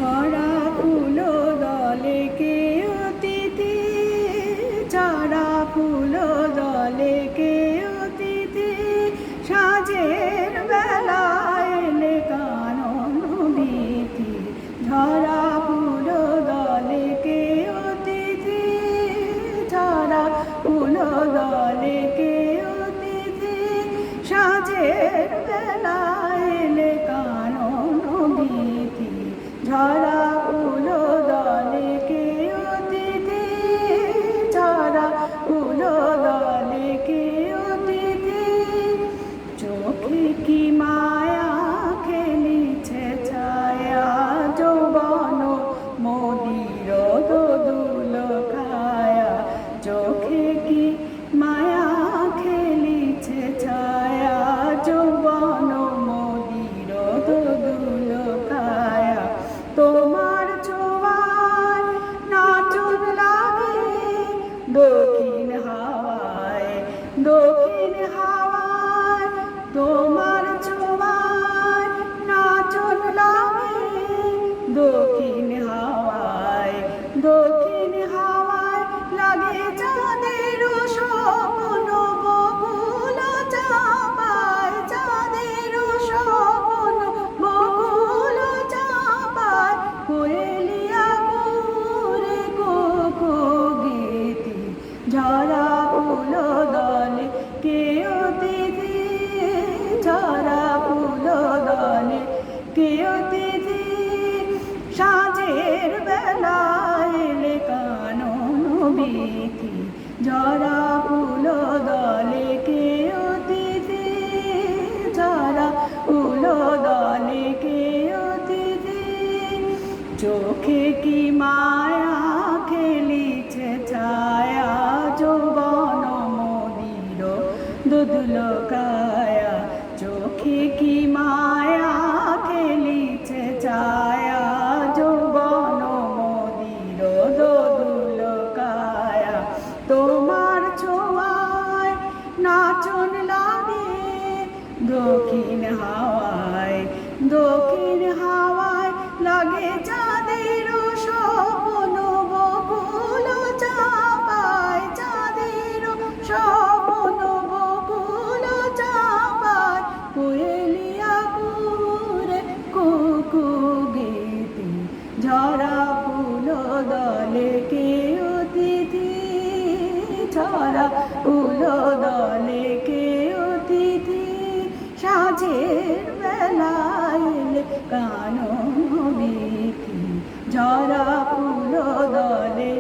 ঝরা ফুল দলে কে অতিথি, ঝরা ফুল দলে কে অতিথি, সাঁঝের বেলায় এলে কানন ভীতি। ঝরা ফুল দলে কে অতিথি, ঝরা ফুল দলে কে অতিথি, সাঁঝের বেলায় এলে কানন ভীতি। ঝরা ফুল দলে কে অতিথি, ঝরা ফুল দলে কে অতিথি, চোখে কি মায়া খেলিছে ছায়া, যৌবন মোদির দোদুল খায়া। চোখে কি মায়া খেলিছে ছায়া, যৌবন মোদির দোদুল খায়া। তোমার ছোঁয়ায় নাচন লাগে দক্ষিণ হাওয়ায়, দক্ষিণ হাওয়ায়। তোমার ছোঁয়ায় নাচন লাগে দক্ষিণ হাওয়ায়, দক্ষিণ হাওয়ায়। লাগে চাঁদের স্বপ্ন বকুল চাঁপায়, চাঁদের স্বপ্ন বকুল চাঁপায়। কোয়েলিয়া ঘুরে কোকো গীতি। ঝরা ফুল দলে কে অতিথি, ঝরা ফুল দলে কে অতিথি, সাঁঝের বেলায় এলে কানন ভীতি। ঝরা ফুল দলে কে অতিথি, ঝরা ফুল দলে কে অতিথি, চোখে কি মায়া খেলিছে ছায়া, যৌবন মোদির দোদুল কায়া। চোখে কি মায়া খেলিছে ছায়া, যৌবন মোদির দোদুল কায়া। তোমার ছোঁয়ায় নাচন লাগে দক্ষিণ হাওয়ায়, দক্ষিণ হাওয়ায়। লাগে চাঁদের স্বপ্ন বকুল চাঁপায়, চাঁদের স্বপ্ন বকুল চাঁপায়। কোয়েলিয়া ঘুরে কোকো গীতি। ঝরা ফুল দলে কে অতিথি, ঝরা ফুল দলে কে অতিথি, সাঁঝের বেলায় এলে কানন ভীতি। ঝরা ফুল দলে,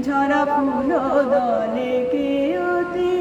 ঝরা ফুল দলে কে অতিথি।